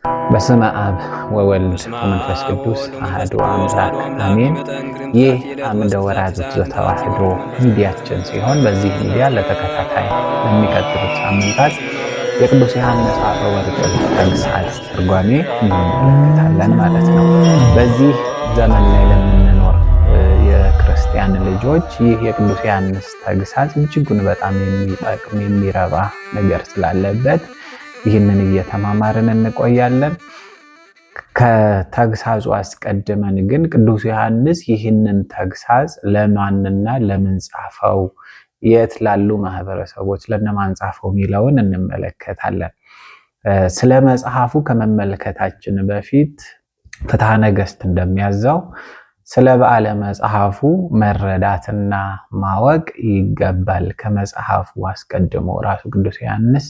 በስመ አብ ወወልድ ወመንፈስ ቅዱስ አሐዱ አምላክ አሜን። ይህ አምደ ወራጆት ዘተዋሕዶ ሚዲያችን ሲሆን በዚህ ሚዲያ ለተከታታይ ለሚቀጥሉት ሳምንታት የቅዱስ ዮሐንስ አፈወርቅ ተግሳጽ ትርጓሜ እንመለከታለን ማለት ነው። በዚህ ዘመን ላይ ለምንኖር የክርስቲያን ልጆች ይህ የቅዱስ ዮሐንስ ተግሳጽ እጅጉን በጣም የሚጠቅም የሚረባ ነገር ስላለበት ይህንን እየተማማርን እንቆያለን። ከተግሳጹ አስቀድመን ግን ቅዱስ ዮሐንስ ይህንን ተግሳጽ ለማንና ለምን ጻፈው፣ የት ላሉ ማህበረሰቦች ለነማን ጻፈው የሚለውን እንመለከታለን። ስለ መጽሐፉ ከመመልከታችን በፊት ፍትሐ ነገሥት እንደሚያዘው ስለ በዓለ መጽሐፉ መረዳትና ማወቅ ይገባል። ከመጽሐፉ አስቀድሞ ራሱ ቅዱስ ዮሐንስ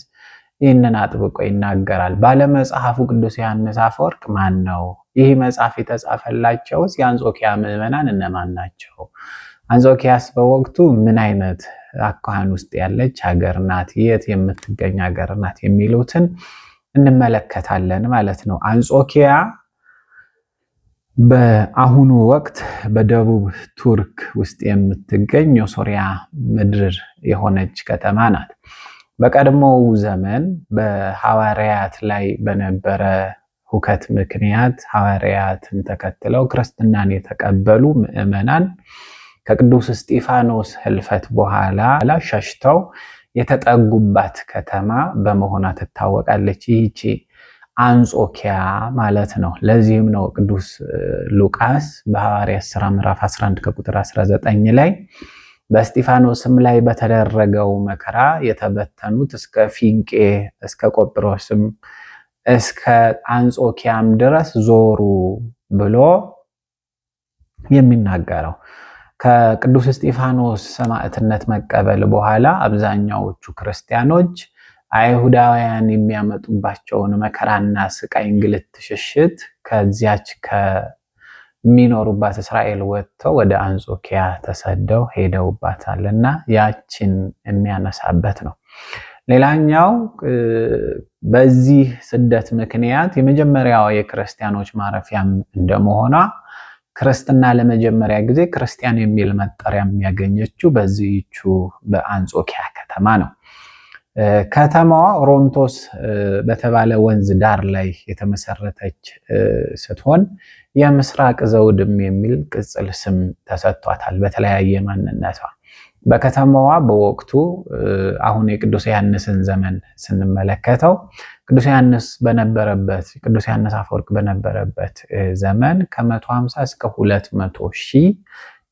ይህንን አጥብቆ ይናገራል። ባለመጽሐፉ ቅዱስ ዮሐንስ አፈወርቅ ማን ነው? ይህ መጽሐፍ የተጻፈላቸውስ የአንጾኪያ ምዕመናን እነማን ናቸው? አንጾኪያስ በወቅቱ ምን አይነት አኳኋን ውስጥ ያለች ሀገር ናት? የት የምትገኝ ሀገር ናት? የሚሉትን እንመለከታለን ማለት ነው። አንጾኪያ በአሁኑ ወቅት በደቡብ ቱርክ ውስጥ የምትገኝ የሶሪያ ምድር የሆነች ከተማ ናት። በቀድሞው ዘመን በሐዋርያት ላይ በነበረ ሁከት ምክንያት ሐዋርያትን ተከትለው ክርስትናን የተቀበሉ ምዕመናን ከቅዱስ እስጢፋኖስ ሕልፈት በኋላ ሸሽተው የተጠጉባት ከተማ በመሆኗ ትታወቃለች። ይህቺ አንጾኪያ ማለት ነው። ለዚህም ነው ቅዱስ ሉቃስ በሐዋርያት ሥራ ምዕራፍ 11 ከቁጥር 19 ላይ በእስጢፋኖስም ላይ በተደረገው መከራ የተበተኑት እስከ ፊንቄ እስከ ቆጵሮስም እስከ አንጾኪያም ድረስ ዞሩ ብሎ የሚናገረው ከቅዱስ እስጢፋኖስ ሰማዕትነት መቀበል በኋላ አብዛኛዎቹ ክርስቲያኖች አይሁዳውያን የሚያመጡባቸውን መከራና ስቃይ፣ እንግልት፣ ሽሽት ከዚያች የሚኖሩባት እስራኤል ወጥተው ወደ አንጾኪያ ተሰደው ሄደውባታል እና ያችን የሚያነሳበት ነው። ሌላኛው በዚህ ስደት ምክንያት የመጀመሪያው የክርስቲያኖች ማረፊያም እንደመሆኗ ክርስትና ለመጀመሪያ ጊዜ ክርስቲያን የሚል መጠሪያ የሚያገኘችው በዚህቹ በአንጾኪያ ከተማ ነው። ከተማዋ ኦሮንቶስ በተባለ ወንዝ ዳር ላይ የተመሰረተች ስትሆን የምስራቅ ዘውድም የሚል ቅጽል ስም ተሰጥቷታል በተለያየ ማንነቷ። በከተማዋ በወቅቱ አሁን የቅዱስ ዮሐንስን ዘመን ስንመለከተው ቅዱስ ዮሐንስ አፈወርቅ በነበረበት ዘመን ከ150 እስከ 200 ሺህ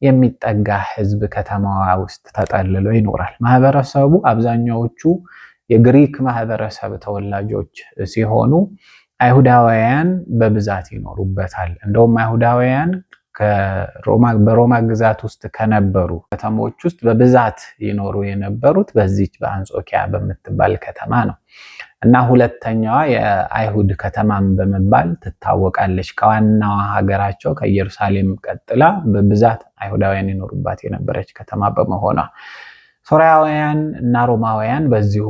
የሚጠጋ ሕዝብ ከተማዋ ውስጥ ተጠልሎ ይኖራል። ማህበረሰቡ አብዛኛዎቹ የግሪክ ማህበረሰብ ተወላጆች ሲሆኑ አይሁዳውያን በብዛት ይኖሩበታል። እንደውም አይሁዳውያን በሮማ ግዛት ውስጥ ከነበሩ ከተሞች ውስጥ በብዛት ይኖሩ የነበሩት በዚች በአንጾኪያ በምትባል ከተማ ነው እና ሁለተኛዋ የአይሁድ ከተማም በመባል ትታወቃለች። ከዋናዋ ሀገራቸው ከኢየሩሳሌም ቀጥላ በብዛት አይሁዳውያን ይኖሩባት የነበረች ከተማ በመሆኗ ሶርያውያን እና ሮማውያን በዚሁ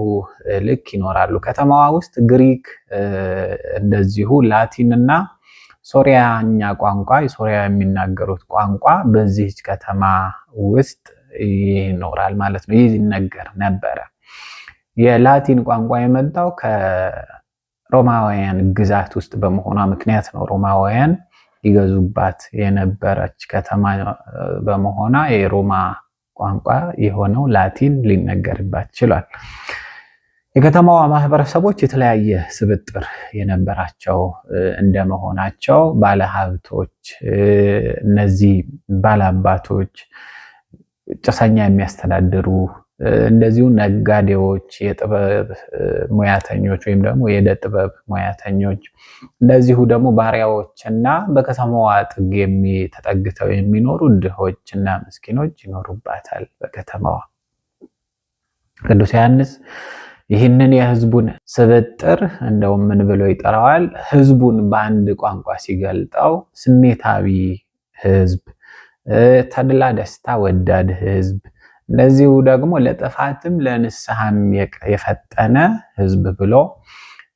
ልክ ይኖራሉ። ከተማዋ ውስጥ ግሪክ እንደዚሁ ላቲን እና ሶሪያኛ ቋንቋ የሶሪያ የሚናገሩት ቋንቋ በዚህች ከተማ ውስጥ ይኖራል ማለት ነው። ይህ ይነገር ነበረ። የላቲን ቋንቋ የመጣው ከሮማውያን ግዛት ውስጥ በመሆኗ ምክንያት ነው። ሮማውያን ይገዙባት የነበረች ከተማ በመሆኗ የሮማ ቋንቋ የሆነው ላቲን ሊነገርባት ችሏል። የከተማዋ ማህበረሰቦች የተለያየ ስብጥር የነበራቸው እንደመሆናቸው ባለሀብቶች፣ እነዚህ ባላባቶች፣ ጭሰኛ የሚያስተዳድሩ እንደዚሁ ነጋዴዎች፣ የጥበብ ሙያተኞች ወይም ደግሞ የዕደ ጥበብ ሙያተኞች፣ እንደዚሁ ደግሞ ባሪያዎችና በከተማዋ ጥግ ተጠግተው የሚኖሩ ድሆችና ምስኪኖች ይኖሩባታል በከተማዋ። ቅዱስ ዮሐንስ ይህንን የህዝቡን ስብጥር እንደውም ምን ብሎ ይጠራዋል? ህዝቡን በአንድ ቋንቋ ሲገልጠው ስሜታዊ ህዝብ፣ ተድላ ደስታ ወዳድ ህዝብ፣ እንደዚሁ ደግሞ ለጥፋትም ለንስሐም የፈጠነ ህዝብ ብሎ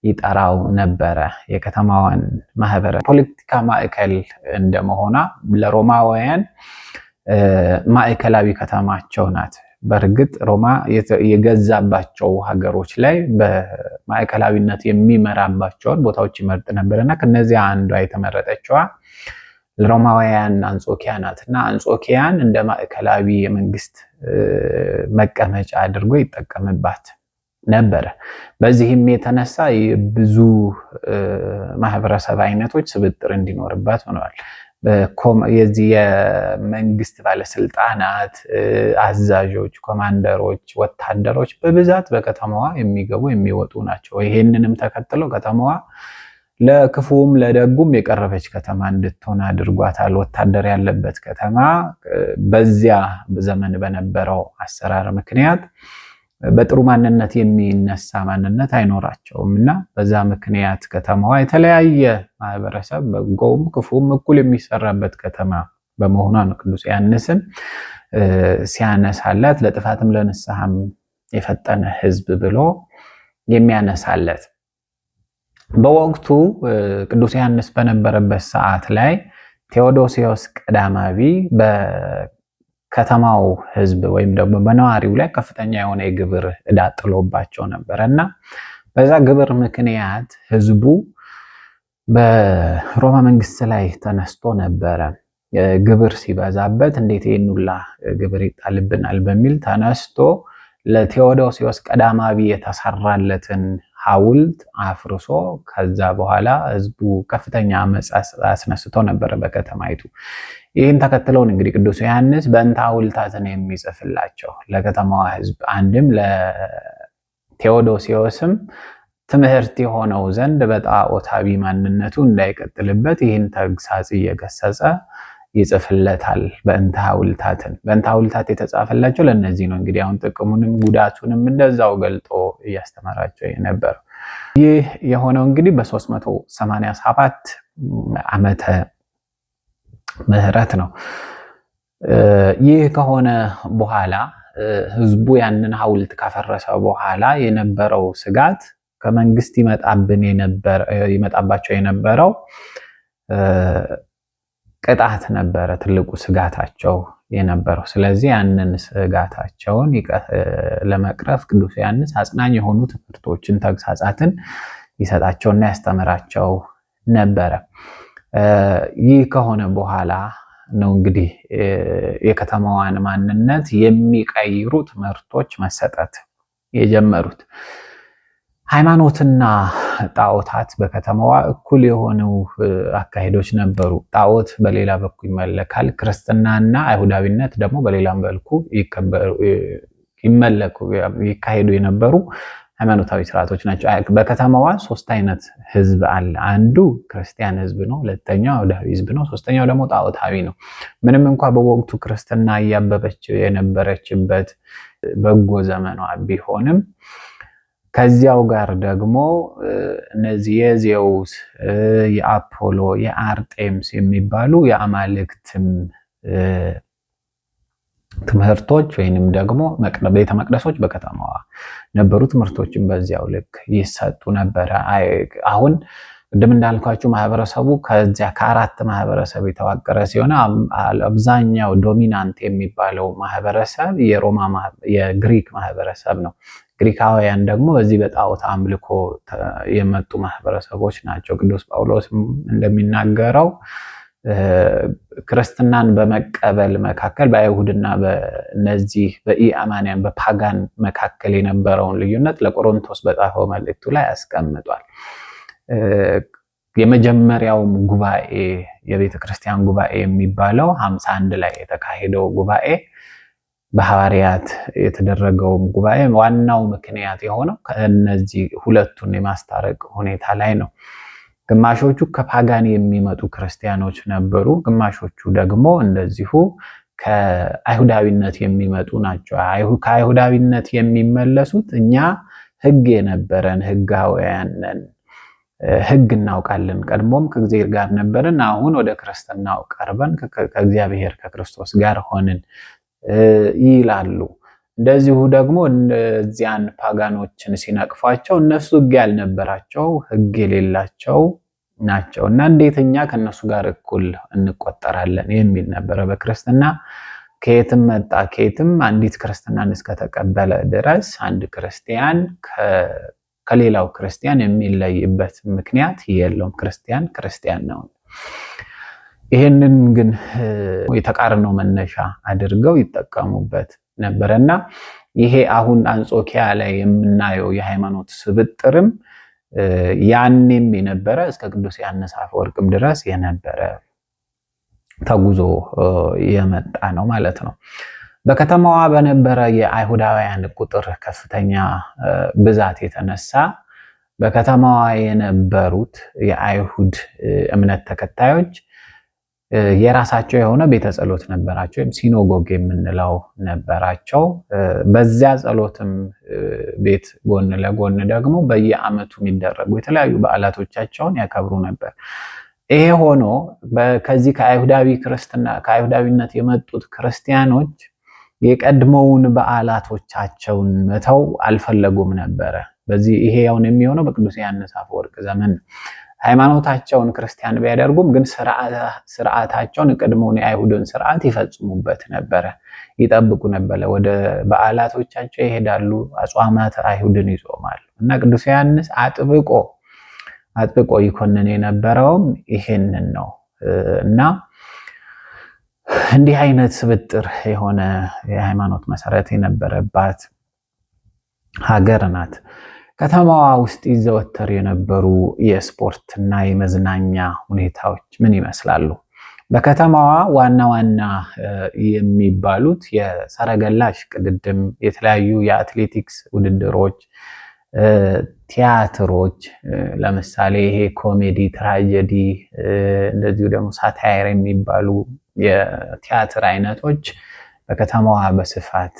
ይጠራው ነበረ። የከተማዋን ማህበረሰብ ፖለቲካ ማዕከል እንደመሆኗ ለሮማውያን ማዕከላዊ ከተማቸው ናት። በእርግጥ ሮማ የገዛባቸው ሀገሮች ላይ በማዕከላዊነት የሚመራባቸውን ቦታዎች ይመርጥ ነበርና ከነዚያ አንዷ የተመረጠችዋ ለሮማውያን አንጾኪያ ናትና አንጾኪያን እንደ ማዕከላዊ የመንግስት መቀመጫ አድርጎ ይጠቀምባት ነበረ። በዚህም የተነሳ ብዙ ማህበረሰብ አይነቶች ስብጥር እንዲኖርባት ሆነዋል። የዚህ የመንግስት ባለስልጣናት፣ አዛዦች፣ ኮማንደሮች፣ ወታደሮች በብዛት በከተማዋ የሚገቡ የሚወጡ ናቸው። ይሄንንም ተከትሎ ከተማዋ ለክፉም ለደጉም የቀረበች ከተማ እንድትሆን አድርጓታል። ወታደር ያለበት ከተማ በዚያ ዘመን በነበረው አሰራር ምክንያት በጥሩ ማንነት የሚነሳ ማንነት አይኖራቸውም እና በዛ ምክንያት ከተማዋ የተለያየ ማህበረሰብ በጎም ክፉም እኩል የሚሰራበት ከተማ በመሆኗ ነው ቅዱስ ዮሐንስም ሲያነሳላት ለጥፋትም ለንስሐም የፈጠነ ሕዝብ ብሎ የሚያነሳለት። በወቅቱ ቅዱስ ዮሐንስ በነበረበት ሰዓት ላይ ቴዎዶሲዮስ ቀዳማዊ ከተማው ሕዝብ ወይም ደግሞ በነዋሪው ላይ ከፍተኛ የሆነ የግብር ዕዳ ጥሎባቸው ነበረ እና በዛ ግብር ምክንያት ሕዝቡ በሮማ መንግስት ላይ ተነስቶ ነበረ። ግብር ሲበዛበት እንዴት ይህን ሁላ ግብር ይጣልብናል በሚል ተነስቶ ለቴዎዶሲዮስ ቀዳማዊ የተሰራለትን ሐውልት አፍርሶ ከዛ በኋላ ሕዝቡ ከፍተኛ አመጽ አስነስቶ ነበረ በከተማይቱ። ይህን ተከትለውን እንግዲህ ቅዱስ ዮሐንስ በእንተ ሐውልታትን የሚጽፍላቸው ለከተማዋ ሕዝብ አንድም ለቴዎዶሲዮስም ትምህርት የሆነው ዘንድ በጣዖታዊ ማንነቱ እንዳይቀጥልበት ይህን ተግሳጽ እየገሰጸ ይጽፍለታል። በእንተ ሐውልታትን በእንተ ሐውልታት የተጻፈላቸው ለእነዚህ ነው። እንግዲህ አሁን ጥቅሙንም ጉዳቱንም እንደዛው ገልጦ እያስተማራቸው የነበረው። ይህ የሆነው እንግዲህ በ387 ዓመተ ምህረት ነው። ይህ ከሆነ በኋላ ህዝቡ ያንን ሐውልት ካፈረሰ በኋላ የነበረው ስጋት ከመንግስት ይመጣባቸው የነበረው ቅጣት ነበረ ትልቁ ስጋታቸው የነበረው። ስለዚህ ያንን ስጋታቸውን ለመቅረፍ ቅዱስ ዮሐንስ አጽናኝ የሆኑ ትምህርቶችን ተግሳጻትን ይሰጣቸውና ያስተምራቸው ነበረ። ይህ ከሆነ በኋላ ነው እንግዲህ የከተማዋን ማንነት የሚቀይሩ ትምህርቶች መሰጠት የጀመሩት። ሃይማኖትና ጣዖታት በከተማዋ እኩል የሆኑ አካሄዶች ነበሩ። ጣዖት በሌላ በኩል ይመለካል፣ ክርስትናና አይሁዳዊነት ደግሞ በሌላም መልኩ ይካሄዱ የነበሩ ሃይማኖታዊ ስርዓቶች ናቸው። በከተማዋ ሶስት አይነት ህዝብ አለ። አንዱ ክርስቲያን ህዝብ ነው፣ ሁለተኛው አይሁዳዊ ህዝብ ነው፣ ሶስተኛው ደግሞ ጣዖታዊ ነው። ምንም እንኳ በወቅቱ ክርስትና እያበበች የነበረችበት በጎ ዘመኗ ቢሆንም ከዚያው ጋር ደግሞ እነዚህ የዜውስ፣ የአፖሎ፣ የአርጤምስ የሚባሉ የአማልክትም ትምህርቶች ወይንም ደግሞ ቤተ መቅደሶች በከተማዋ ነበሩ። ትምህርቶችን በዚያው ልክ ይሰጡ ነበረ። አሁን ቅድም እንዳልኳችሁ ማህበረሰቡ ከዚያ ከአራት ማህበረሰብ የተዋቀረ ሲሆን አብዛኛው ዶሚናንት የሚባለው ማህበረሰብ የግሪክ ማህበረሰብ ነው። ግሪካውያን ደግሞ በዚህ በጣዖት አምልኮ የመጡ ማህበረሰቦች ናቸው። ቅዱስ ጳውሎስ እንደሚናገረው ክርስትናን በመቀበል መካከል በአይሁድና በነዚህ በኢአማንያን በፓጋን መካከል የነበረውን ልዩነት ለቆሮንቶስ በጻፈው መልእክቱ ላይ ያስቀምጧል። የመጀመሪያውም ጉባኤ የቤተ ክርስቲያን ጉባኤ የሚባለው 51 ላይ የተካሄደው ጉባኤ በሐዋርያት የተደረገውም ጉባኤ ዋናው ምክንያት የሆነው ከእነዚህ ሁለቱን የማስታረቅ ሁኔታ ላይ ነው። ግማሾቹ ከፓጋን የሚመጡ ክርስቲያኖች ነበሩ፣ ግማሾቹ ደግሞ እንደዚሁ ከአይሁዳዊነት የሚመጡ ናቸው። ከአይሁዳዊነት የሚመለሱት እኛ ሕግ የነበረን ሕጋውያን ነን፣ ሕግ እናውቃለን፣ ቀድሞም ከእግዚአብሔር ጋር ነበርን፣ አሁን ወደ ክርስትናው ቀርበን ከእግዚአብሔር ከክርስቶስ ጋር ሆንን ይላሉ። እንደዚሁ ደግሞ እነዚያን ፓጋኖችን ሲነቅፏቸው እነሱ ሕግ ያልነበራቸው ሕግ የሌላቸው ናቸው እና እንዴት እኛ ከነሱ ጋር እኩል እንቆጠራለን የሚል ነበረ በክርስትና። ከየትም መጣ ከየትም አንዲት ክርስትናን እስከተቀበለ ድረስ አንድ ክርስቲያን ከሌላው ክርስቲያን የሚለይበት ምክንያት የለውም። ክርስቲያን ክርስቲያን ነው። ይህንን ግን የተቃርኖ መነሻ አድርገው ይጠቀሙበት ነበረና ይሄ አሁን አንጾኪያ ላይ የምናየው የሃይማኖት ስብጥርም ያኔም የነበረ እስከ ቅዱስ ዮሐንስ አፈወርቅም ድረስ የነበረ ተጉዞ የመጣ ነው ማለት ነው። በከተማዋ በነበረ የአይሁዳውያን ቁጥር ከፍተኛ ብዛት የተነሳ በከተማዋ የነበሩት የአይሁድ እምነት ተከታዮች የራሳቸው የሆነ ቤተ ጸሎት ነበራቸው፣ ወይም ሲኖጎግ የምንለው ነበራቸው። በዚያ ጸሎትም ቤት ጎን ለጎን ደግሞ በየዓመቱ የሚደረጉ የተለያዩ በዓላቶቻቸውን ያከብሩ ነበር። ይሄ ሆኖ ከዚህ ከአይሁዳዊነት የመጡት ክርስቲያኖች የቀድሞውን በዓላቶቻቸውን መተው አልፈለጉም ነበረ። በዚህ ይሄ ያውን የሚሆነው በቅዱስ ዮሐንስ አፈወርቅ ዘመን ሃይማኖታቸውን ክርስቲያን ቢያደርጉም ግን ስርዓታቸውን ቀድሞውን የአይሁድን ስርዓት ይፈጽሙበት ነበረ፣ ይጠብቁ ነበረ። ወደ በዓላቶቻቸው ይሄዳሉ፣ አጽዋማት አይሁድን ይጾማሉ እና ቅዱስ ዮሐንስ አጥብቆ ይኮንን የነበረውም ይሄንን ነው እና እንዲህ አይነት ስብጥር የሆነ የሃይማኖት መሰረት የነበረባት ሀገር ናት። ከተማዋ ውስጥ ይዘወተር የነበሩ የስፖርትና የመዝናኛ ሁኔታዎች ምን ይመስላሉ? በከተማዋ ዋና ዋና የሚባሉት የሰረገላ እሽቅድድም፣ የተለያዩ የአትሌቲክስ ውድድሮች፣ ቲያትሮች፣ ለምሳሌ ይሄ ኮሜዲ፣ ትራጀዲ፣ እንደዚሁ ደግሞ ሳታይር የሚባሉ የቲያትር አይነቶች በከተማዋ በስፋት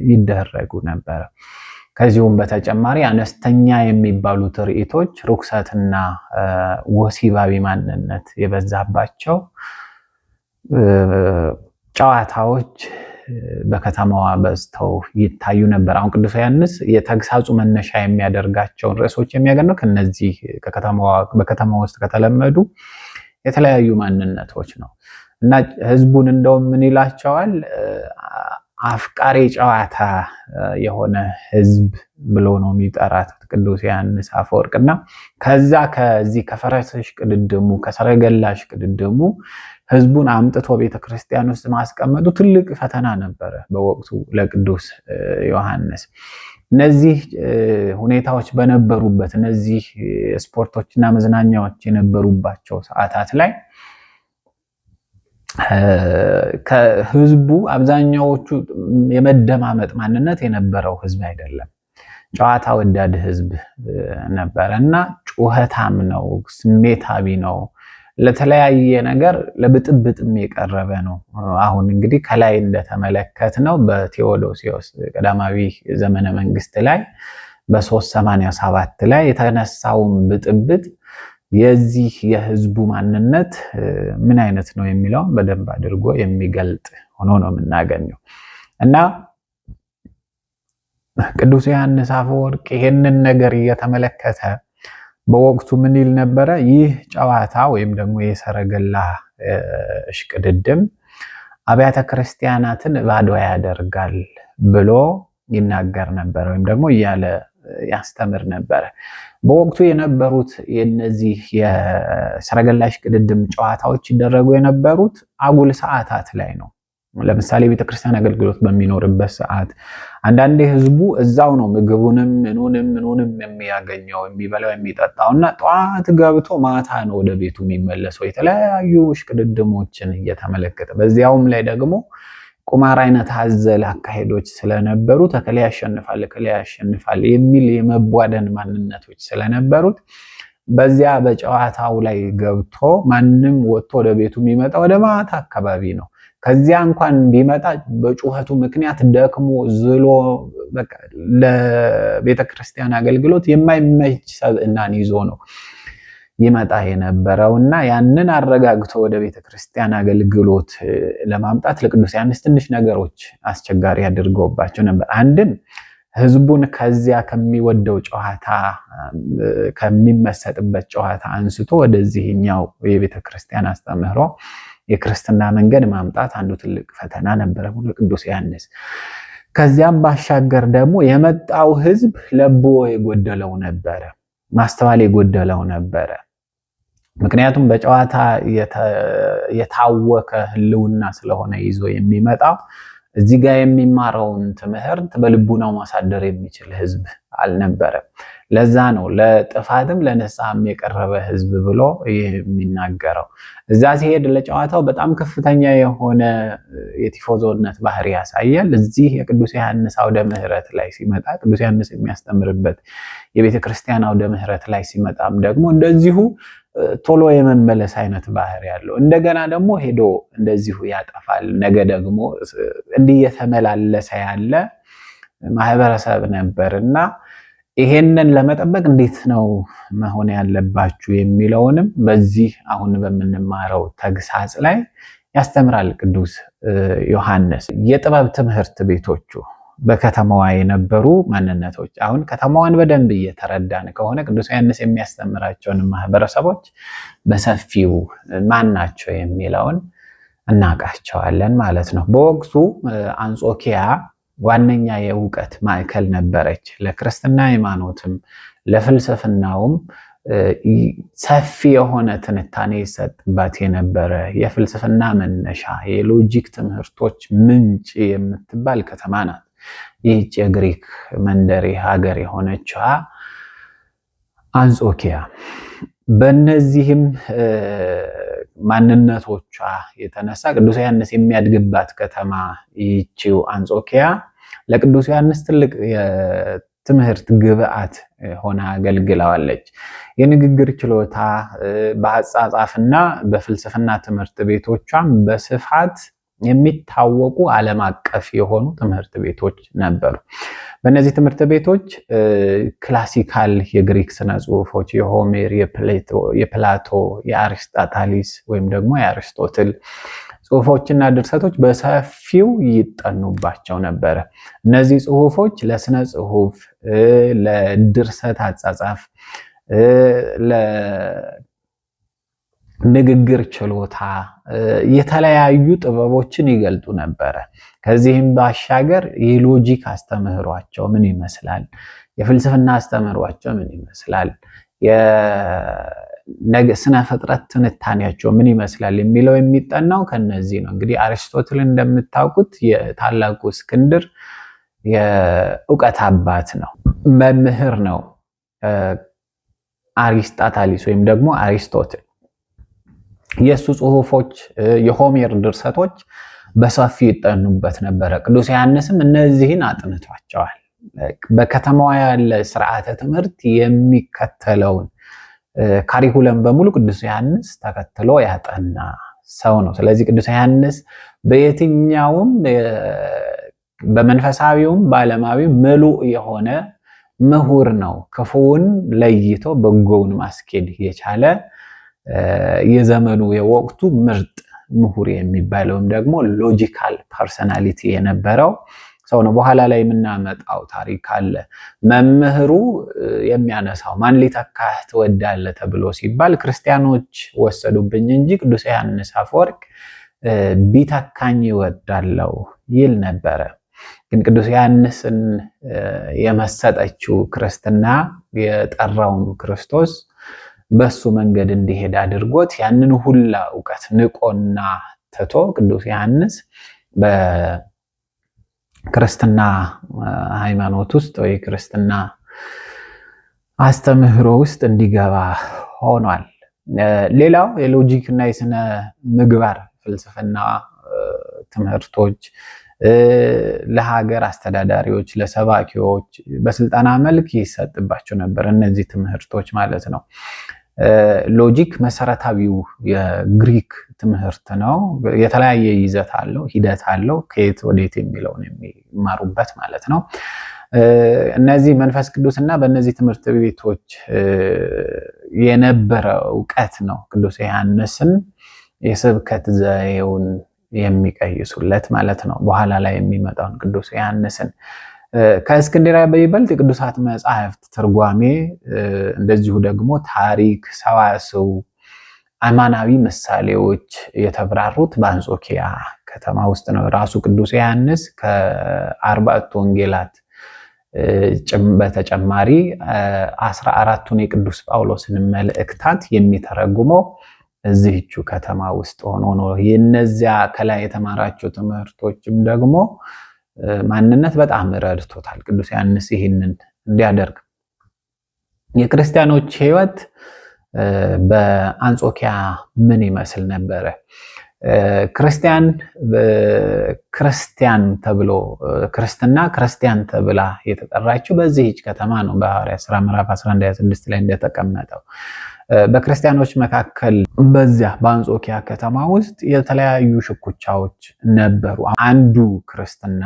ይደረጉ ነበር። ከዚሁም በተጨማሪ አነስተኛ የሚባሉ ትርኢቶች፣ ርኩሰትና ወሲባዊ ማንነት የበዛባቸው ጨዋታዎች በከተማዋ በዝተው ይታዩ ነበር። አሁን ቅዱስ ዮሐንስ የተግሳጹ መነሻ የሚያደርጋቸውን ርዕሶች የሚያገኘው ከነዚህ በከተማ ውስጥ ከተለመዱ የተለያዩ ማንነቶች ነው እና ህዝቡን እንደውም ምን ይላቸዋል? አፍቃሪ ጨዋታ የሆነ ህዝብ ብሎ ነው የሚጠራት ቅዱስ ዮሐንስ አፈወርቅና ከዚህ ከፈረስ እሽቅድድሙ ከሰረገላ እሽቅድድሙ ህዝቡን አምጥቶ ቤተክርስቲያን ውስጥ ማስቀመጡ ትልቅ ፈተና ነበረ በወቅቱ ለቅዱስ ዮሐንስ። እነዚህ ሁኔታዎች በነበሩበት እነዚህ ስፖርቶችና መዝናኛዎች የነበሩባቸው ሰዓታት ላይ ከህዝቡ አብዛኛዎቹ የመደማመጥ ማንነት የነበረው ህዝብ አይደለም። ጨዋታ ወዳድ ህዝብ ነበረ እና ጩኸታም ነው፣ ስሜታዊ ነው፣ ለተለያየ ነገር ለብጥብጥም የቀረበ ነው። አሁን እንግዲህ ከላይ እንደተመለከትነው በቴዎዶሲዮስ ቀዳማዊ ዘመነ መንግስት ላይ በ387 ላይ የተነሳውን ብጥብጥ የዚህ የህዝቡ ማንነት ምን አይነት ነው የሚለውን በደንብ አድርጎ የሚገልጥ ሆኖ ነው የምናገኘው እና ቅዱስ ዮሐንስ አፈወርቅ ይሄንን ነገር እየተመለከተ በወቅቱ ምን ይል ነበረ? ይህ ጨዋታ ወይም ደግሞ የሰረገላ እሽቅድድም አብያተ ክርስቲያናትን ባዶ ያደርጋል ብሎ ይናገር ነበር፣ ወይም ደግሞ እያለ ያስተምር ነበረ። በወቅቱ የነበሩት የነዚህ የሰረገላ እሽቅድድም ጨዋታዎች ይደረጉ የነበሩት አጉል ሰዓታት ላይ ነው። ለምሳሌ ቤተክርስቲያን አገልግሎት በሚኖርበት ሰዓት አንዳንዴ ህዝቡ እዛው ነው ምግቡንም ምኑንም የሚያገኘው የሚበላው የሚጠጣው እና ጠዋት ገብቶ ማታ ነው ወደ ቤቱ የሚመለሰው የተለያዩ እሽቅድድሞችን እየተመለከተ። በዚያውም ላይ ደግሞ ቁማር አይነት አዘል አካሄዶች ስለነበሩ ተከለ ያሸንፋል የሚል የመቧደን ማንነቶች ስለነበሩት በዚያ በጨዋታው ላይ ገብቶ ማንም ወጥቶ ወደ ቤቱ የሚመጣ ወደ ማታ አካባቢ ነው። ከዚያ እንኳን ቢመጣ በጩኸቱ ምክንያት ደክሞ ዝሎ ለቤተክርስቲያን አገልግሎት የማይመች ሰብዕናን ይዞ ነው ይመጣ የነበረውና ያንን አረጋግቶ ወደ ቤተክርስቲያን አገልግሎት ለማምጣት ለቅዱስ ዮሐንስ ትንሽ ነገሮች አስቸጋሪ አድርገውባቸው ነበር። አንድም ህዝቡን ከዚያ ከሚወደው ጨዋታ ከሚመሰጥበት ጨዋታ አንስቶ ወደዚህኛው የቤተክርስቲያን አስተምህሮ የክርስትና መንገድ ማምጣት አንዱ ትልቅ ፈተና ነበረ ለቅዱስ ዮሐንስ። ከዚያም ባሻገር ደግሞ የመጣው ህዝብ ለብዎ የጎደለው ነበረ፣ ማስተዋል የጎደለው ነበረ። ምክንያቱም በጨዋታ የታወከ ህልውና ስለሆነ ይዞ የሚመጣው እዚህ ጋር የሚማረውን ትምህርት በልቡናው ማሳደር የሚችል ህዝብ አልነበረም። ለዛ ነው ለጥፋትም ለንስሐም የቀረበ ህዝብ ብሎ የሚናገረው። እዛ ሲሄድ ለጨዋታው በጣም ከፍተኛ የሆነ የቲፎዞነት ባህሪ ያሳያል። እዚህ የቅዱስ ዮሐንስ አውደ ምህረት ላይ ሲመጣ ቅዱስ ዮሐንስ የሚያስተምርበት የቤተክርስቲያን አውደ ምህረት ላይ ሲመጣም ደግሞ እንደዚሁ ቶሎ የመመለስ አይነት ባህሪ ያለው፣ እንደገና ደግሞ ሄዶ እንደዚሁ ያጠፋል። ነገ ደግሞ እንዲህ የተመላለሰ ያለ ማህበረሰብ ነበርና ይሄንን ለመጠበቅ እንዴት ነው መሆን ያለባችሁ የሚለውንም በዚህ አሁን በምንማረው ተግሳጽ ላይ ያስተምራል ቅዱስ ዮሐንስ። የጥበብ ትምህርት ቤቶቹ በከተማዋ የነበሩ ማንነቶች፣ አሁን ከተማዋን በደንብ እየተረዳን ከሆነ ቅዱስ ዮሐንስ የሚያስተምራቸውን ማህበረሰቦች በሰፊው ማን ናቸው የሚለውን እናውቃቸዋለን ማለት ነው። በወቅቱ አንጾኪያ ዋነኛ የእውቀት ማዕከል ነበረች። ለክርስትና ሃይማኖትም ለፍልስፍናውም ሰፊ የሆነ ትንታኔ ይሰጥባት የነበረ የፍልስፍና መነሻ የሎጂክ ትምህርቶች ምንጭ የምትባል ከተማ ናት። ይህች የግሪክ መንደር ሀገር የሆነችዋ አንጾኪያ። በእነዚህም ማንነቶቿ የተነሳ ቅዱስ ዮሐንስ የሚያድግባት ከተማ ይህችው አንጾኪያ ለቅዱስ ዮሐንስ ትልቅ የትምህርት ግብዓት ሆና አገልግለዋለች። የንግግር ችሎታ በአጻጻፍና በፍልስፍና ትምህርት ቤቶቿም በስፋት የሚታወቁ ዓለም አቀፍ የሆኑ ትምህርት ቤቶች ነበሩ። በእነዚህ ትምህርት ቤቶች ክላሲካል የግሪክ ስነ ጽሁፎች፣ የሆሜር፣ የፕላቶ፣ የአሪስጣታሊስ ወይም ደግሞ የአሪስቶትል ጽሁፎችና ድርሰቶች በሰፊው ይጠኑባቸው ነበረ። እነዚህ ጽሁፎች ለስነ ጽሁፍ፣ ለድርሰት አጻጻፍ፣ ንግግር ችሎታ የተለያዩ ጥበቦችን ይገልጡ ነበረ። ከዚህም ባሻገር የሎጂክ አስተምህሯቸው ምን ይመስላል፣ የፍልስፍና አስተምህሯቸው ምን ይመስላል፣ የስነ ፍጥረት ትንታኔያቸው ምን ይመስላል የሚለው የሚጠናው ከነዚህ ነው። እንግዲህ አሪስቶትል እንደምታውቁት የታላቁ እስክንድር የእውቀት አባት ነው፣ መምህር ነው። አሪስጣታሊስ ወይም ደግሞ አሪስቶትል የእሱ ጽሁፎች፣ የሆሜር ድርሰቶች በሰፊው ይጠኑበት ነበረ። ቅዱስ ዮሐንስም እነዚህን አጥንቷቸዋል። በከተማዋ ያለ ስርዓተ ትምህርት የሚከተለውን ካሪኩለም በሙሉ ቅዱስ ዮሐንስ ተከትሎ ያጠና ሰው ነው። ስለዚህ ቅዱስ ዮሐንስ በየትኛውም በመንፈሳዊውም በዓለማዊም ምሉእ የሆነ ምሁር ነው። ክፉውን ለይቶ በጎውን ማስኬድ የቻለ የዘመኑ የወቅቱ ምርጥ ምሁር የሚባለውም ደግሞ ሎጂካል ፐርሰናሊቲ የነበረው ሰው ነው። በኋላ ላይ የምናመጣው ታሪክ አለ። መምህሩ የሚያነሳው ማን ሊተካህ ትወዳለህ ተብሎ ሲባል ክርስቲያኖች ወሰዱብኝ እንጂ ቅዱስ ዮሐንስ አፈወርቅ ቢተካኝ ይወዳለው ይል ነበረ። ግን ቅዱስ ዮሐንስን የመሰጠችው ክርስትና የጠራውን ክርስቶስ በሱ መንገድ እንዲሄድ አድርጎት ያንን ሁላ እውቀት ንቆና ትቶ ቅዱስ ዮሐንስ በክርስትና ሃይማኖት ውስጥ ወይ ክርስትና አስተምህሮ ውስጥ እንዲገባ ሆኗል። ሌላው የሎጂክ እና የስነ ምግባር ፍልስፍና ትምህርቶች ለሀገር አስተዳዳሪዎች፣ ለሰባኪዎች በስልጠና መልክ ይሰጥባቸው ነበር። እነዚህ ትምህርቶች ማለት ነው። ሎጂክ መሰረታዊው የግሪክ ትምህርት ነው። የተለያየ ይዘት አለው፣ ሂደት አለው። ከየት ወዴት የሚለውን የሚማሩበት ማለት ነው። እነዚህ መንፈስ ቅዱስና በእነዚህ ትምህርት ቤቶች የነበረ እውቀት ነው ቅዱስ ዮሐንስን የስብከት ዘዬውን የሚቀይሱለት ማለት ነው። በኋላ ላይ የሚመጣውን ቅዱስ ዮሐንስን ከእስክንድርያ በይበልጥ የቅዱሳት መጻሕፍት ትርጓሜ፣ እንደዚሁ ደግሞ ታሪክ፣ ሰዋስው፣ አማናዊ ምሳሌዎች የተብራሩት በአንጾኪያ ከተማ ውስጥ ነው። ራሱ ቅዱስ ዮሐንስ ከ40ቱ ወንጌላት በተጨማሪ 14ቱን የቅዱስ ጳውሎስን መልእክታት የሚተረጉመው እዚህቹ ከተማ ውስጥ ሆኖ ነው። የነዚያ ከላይ የተማራቸው ትምህርቶችም ደግሞ ማንነት በጣም ረድቶታል ቅዱስ ዮሐንስ ይህንን እንዲያደርግ። የክርስቲያኖች ሕይወት በአንጾኪያ ምን ይመስል ነበረ? ክርስቲያን ተብሎ ክርስትና ክርስቲያን ተብላ የተጠራችው በዚህች ከተማ ነው። በሐዋርያት ሥራ ምዕራፍ 11:26 ላይ እንደተቀመጠው በክርስቲያኖች መካከል በዚያ በአንጾኪያ ከተማ ውስጥ የተለያዩ ሽኩቻዎች ነበሩ። አንዱ ክርስትና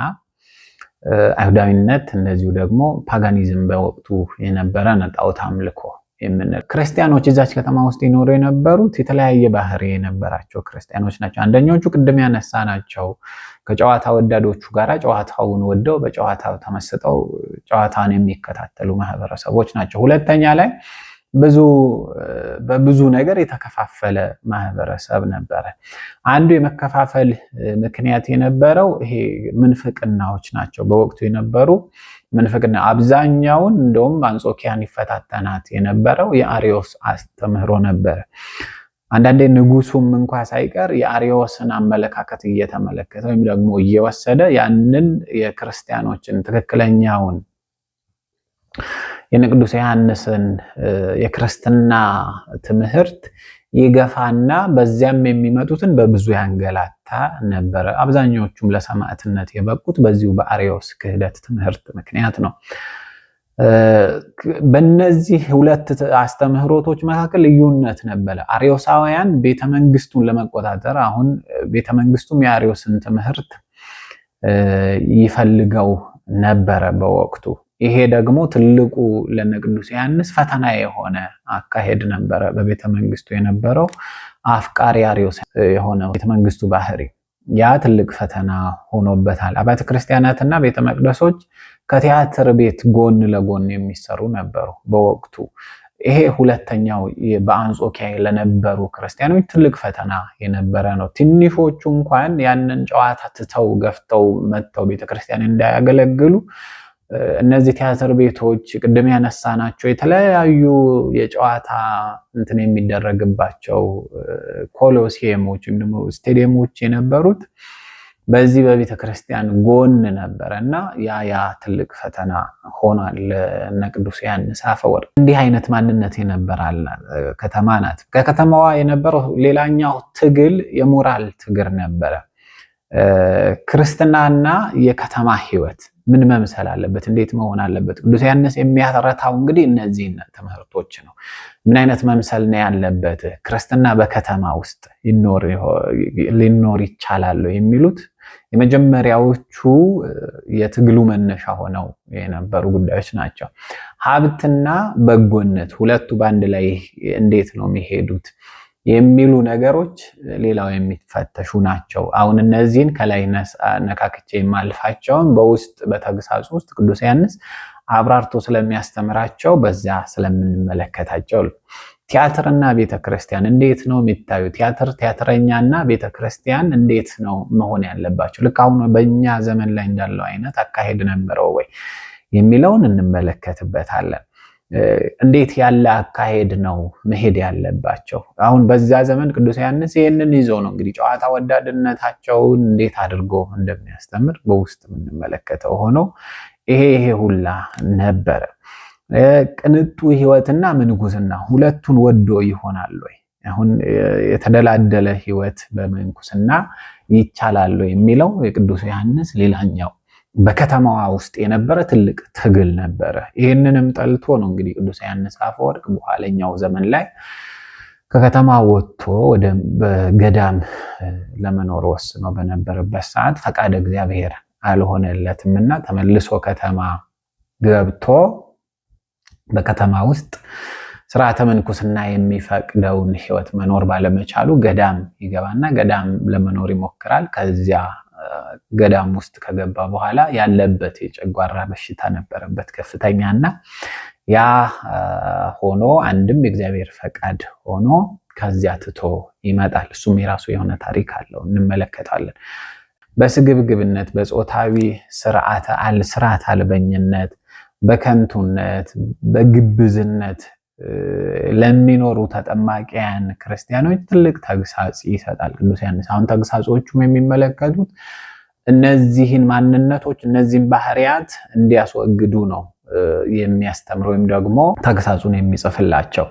አይሁዳዊነት፣ እንደዚሁ ደግሞ ፓጋኒዝም በወቅቱ የነበረ ጣዖት አምልኮ የምንል ክርስቲያኖች እዛች ከተማ ውስጥ ይኖሩ የነበሩት የተለያየ ባህሪ የነበራቸው ክርስቲያኖች ናቸው። አንደኞቹ ቅድም ያነሳ ናቸው ከጨዋታ ወዳዶቹ ጋራ ጨዋታውን ወደው በጨዋታው ተመስጠው ጨዋታን የሚከታተሉ ማህበረሰቦች ናቸው። ሁለተኛ ላይ በብዙ ነገር የተከፋፈለ ማህበረሰብ ነበረ። አንዱ የመከፋፈል ምክንያት የነበረው ይሄ ምንፍቅናዎች ናቸው። በወቅቱ የነበሩ ምንፍቅና አብዛኛውን እንደውም አንጾኪያን ይፈታተናት የነበረው የአሪዮስ አስተምህሮ ነበረ። አንዳንዴ ንጉሱም እንኳ ሳይቀር የአሪዮስን አመለካከት እየተመለከተ ወይም ደግሞ እየወሰደ ያንን የክርስቲያኖችን ትክክለኛውን የቅዱስ ዮሐንስን የክርስትና ትምህርት ይገፋና በዚያም የሚመጡትን በብዙ ያንገላታ ነበረ። አብዛኞቹም ለሰማዕትነት የበቁት በዚሁ በአሪዮስ ክህደት ትምህርት ምክንያት ነው። በእነዚህ ሁለት አስተምህሮቶች መካከል ልዩነት ነበረ። አሪዮሳውያን ቤተመንግስቱን ለመቆጣጠር አሁን ቤተመንግስቱም የአሪዮስን ትምህርት ይፈልገው ነበረ በወቅቱ። ይሄ ደግሞ ትልቁ ለቅዱስ ዮሐንስ ፈተና የሆነ አካሄድ ነበረ። በቤተ መንግስቱ የነበረው አፍቃሪ አሪዮስ የሆነው ቤተ መንግስቱ ባህሪ ያ ትልቅ ፈተና ሆኖበታል። አብያተ ክርስቲያናትና ቤተ መቅደሶች ከቲያትር ቤት ጎን ለጎን የሚሰሩ ነበሩ በወቅቱ። ይሄ ሁለተኛው በአንጾኪያ ለነበሩ ክርስቲያኖች ትልቅ ፈተና የነበረ ነው። ትንሾቹ እንኳን ያንን ጨዋታ ትተው ገፍተው መጥተው ቤተክርስቲያን እንዳያገለግሉ እነዚህ ቲያትር ቤቶች ቅድም ያነሳናቸው የተለያዩ የጨዋታ እንትን የሚደረግባቸው ኮሎሲየሞች ወይም ደግሞ ስቴዲየሞች የነበሩት በዚህ በቤተ ክርስቲያን ጎን ነበረ እና ያ ትልቅ ፈተና ሆኗል ለእነ ቅዱስ ዮሐንስ አፈወርቅ። እንዲህ አይነት ማንነት የነበራል ከተማ ናት። ከከተማዋ የነበረው ሌላኛው ትግል የሞራል ትግል ነበረ። ክርስትናና የከተማ ህይወት ምን መምሰል አለበት? እንዴት መሆን አለበት? ቅዱስ ዮሐንስ የሚያተረታው እንግዲህ እነዚህን ትምህርቶች ነው። ምን አይነት መምሰል ነው ያለበት? ክርስትና በከተማ ውስጥ ሊኖር ይቻላል የሚሉት የመጀመሪያዎቹ የትግሉ መነሻ ሆነው የነበሩ ጉዳዮች ናቸው። ሀብትና በጎነት ሁለቱ በአንድ ላይ እንዴት ነው የሚሄዱት የሚሉ ነገሮች ሌላው የሚፈተሹ ናቸው። አሁን እነዚህን ከላይ ነካክቼ የማልፋቸውን በውስጥ በተግሳጽ ውስጥ ቅዱስ ዮሐንስ አብራርቶ ስለሚያስተምራቸው በዚያ ስለምንመለከታቸው ቲያትርና ቤተክርስቲያን እንዴት ነው የሚታዩ? ቲያትረኛና ቤተክርስቲያን እንዴት ነው መሆን ያለባቸው? ልክ አሁን በእኛ ዘመን ላይ እንዳለው አይነት አካሄድ ነበረው ወይ የሚለውን እንመለከትበታለን። እንዴት ያለ አካሄድ ነው መሄድ ያለባቸው? አሁን በዛ ዘመን ቅዱስ ዮሐንስ ይህንን ይዞ ነው እንግዲህ ጨዋታ ወዳድነታቸውን እንዴት አድርጎ እንደሚያስተምር በውስጥ የምንመለከተው ሆኖ ይሄ ሁላ ነበረ። ቅንጡ ህይወትና ምንኩስና ሁለቱን ወዶ ይሆናል ወይ? አሁን የተደላደለ ህይወት በምንኩስና ይቻላል የሚለው የቅዱስ ዮሐንስ ሌላኛው በከተማዋ ውስጥ የነበረ ትልቅ ትግል ነበረ። ይህንንም ጠልቶ ነው እንግዲህ ቅዱስ ዮሐንስ አፈወርቅ በኋለኛው ዘመን ላይ ከከተማ ወጥቶ ወደ በገዳም ለመኖር ወስኖ በነበረበት ሰዓት ፈቃደ እግዚአብሔር አልሆነለትምና ተመልሶ ከተማ ገብቶ በከተማ ውስጥ ስርዓተ ምንኩስና የሚፈቅደውን ህይወት መኖር ባለመቻሉ ገዳም ይገባና ገዳም ለመኖር ይሞክራል። ከዚያ ገዳም ውስጥ ከገባ በኋላ ያለበት የጨጓራ በሽታ ነበረበት ከፍተኛና ያ ሆኖ አንድም የእግዚአብሔር ፈቃድ ሆኖ ከዚያ ትቶ ይመጣል። እሱም የራሱ የሆነ ታሪክ አለው እንመለከታለን። በስግብግብነት በጾታዊ ስርዓት አልበኝነት በከንቱነት በግብዝነት ለሚኖሩ ተጠማቂያን ክርስቲያኖች ትልቅ ተግሳጽ ይሰጣል ቅዱስ ዮሐንስ። አሁን ተግሳጾቹም የሚመለከቱት እነዚህን ማንነቶች እነዚህን ባህሪያት እንዲያስወግዱ ነው የሚያስተምር ወይም ደግሞ ተግሳጹን የሚጽፍላቸው።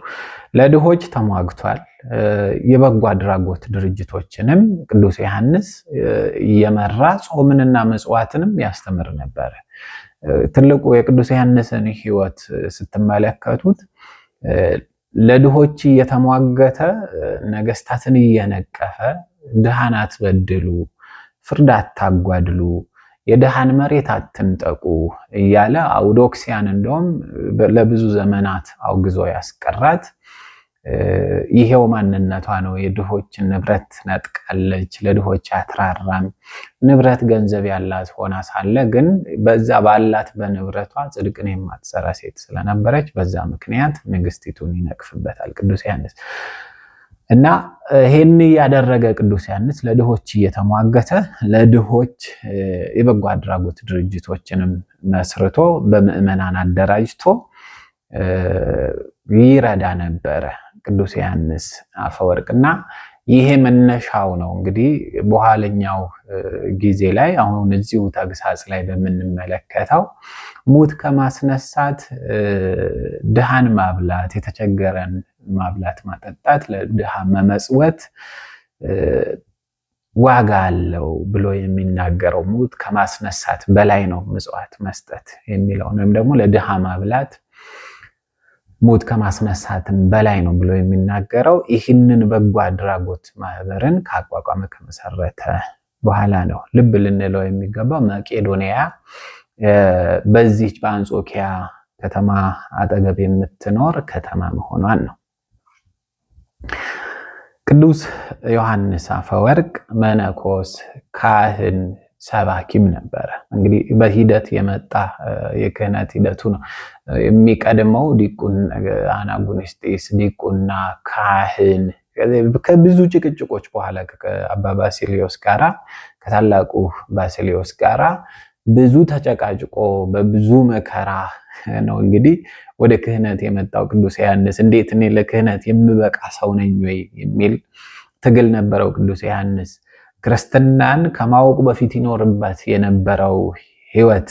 ለድሆች ተሟግቷል። የበጎ አድራጎት ድርጅቶችንም ቅዱስ ዮሐንስ እየመራ ጾምንና መጽዋዕትንም ያስተምር ነበር። ትልቁ የቅዱስ ዮሐንስን ሕይወት ስትመለከቱት ለድሆች እየተሟገተ ነገስታትን እየነቀፈ ድሃን አትበድሉ፣ ፍርድ አታጓድሉ፣ የድሃን መሬት አትንጠቁ እያለ አውዶክሲያን እንደውም ለብዙ ዘመናት አውግዞ ያስቀራት ይሄው ማንነቷ ነው። የድሆችን ንብረት ነጥቃለች፣ ለድሆች አትራራም። ንብረት ገንዘብ ያላት ሆና ሳለ ግን በዛ ባላት በንብረቷ ጽድቅን የማትሰራ ሴት ስለነበረች በዛ ምክንያት ንግስቲቱን ይነቅፍበታል ቅዱስ ዮሐንስ። እና ይሄን ያደረገ ቅዱስ ዮሐንስ ለድሆች እየተሟገተ ለድሆች የበጎ አድራጎት ድርጅቶችንም መስርቶ በምዕመናን አደራጅቶ ይረዳ ነበረ ቅዱስ ዮሐንስ አፈወርቅና ይሄ መነሻው ነው። እንግዲህ በኋለኛው ጊዜ ላይ አሁን እዚሁ ተግሳጽ ላይ በምንመለከተው ሙት ከማስነሳት ድሃን ማብላት፣ የተቸገረን ማብላት ማጠጣት፣ ለድሃ መመጽወት ዋጋ አለው ብሎ የሚናገረው ሙት ከማስነሳት በላይ ነው ምጽዋት መስጠት የሚለው ወይም ደግሞ ለድሃ ማብላት ሙት ከማስነሳትን በላይ ነው ብሎ የሚናገረው ይህንን በጎ አድራጎት ማህበርን ካቋቋመ ከመሰረተ በኋላ ነው። ልብ ልንለው የሚገባው መቄዶንያ በዚህች በአንጾኪያ ከተማ አጠገብ የምትኖር ከተማ መሆኗን ነው። ቅዱስ ዮሐንስ አፈወርቅ መነኮስ፣ ካህን፣ ሰባኪም ነበረ። እንግዲህ በሂደት የመጣ የክህነት ሂደቱ ነው። የሚቀድመው አናጉንስጢስ፣ ዲቁና፣ ካህን ከብዙ ጭቅጭቆች በኋላ ከአባ ባሲሊዮስ ጋራ ከታላቁ ባሲሊዮስ ጋራ ብዙ ተጨቃጭቆ በብዙ መከራ ነው እንግዲህ ወደ ክህነት የመጣው ቅዱስ ዮሐንስ። እንዴት እኔ ለክህነት የምበቃ ሰው ነኝ ወይ የሚል ትግል ነበረው ቅዱስ ዮሐንስ። ክርስትናን ከማወቁ በፊት ይኖርበት የነበረው ህይወት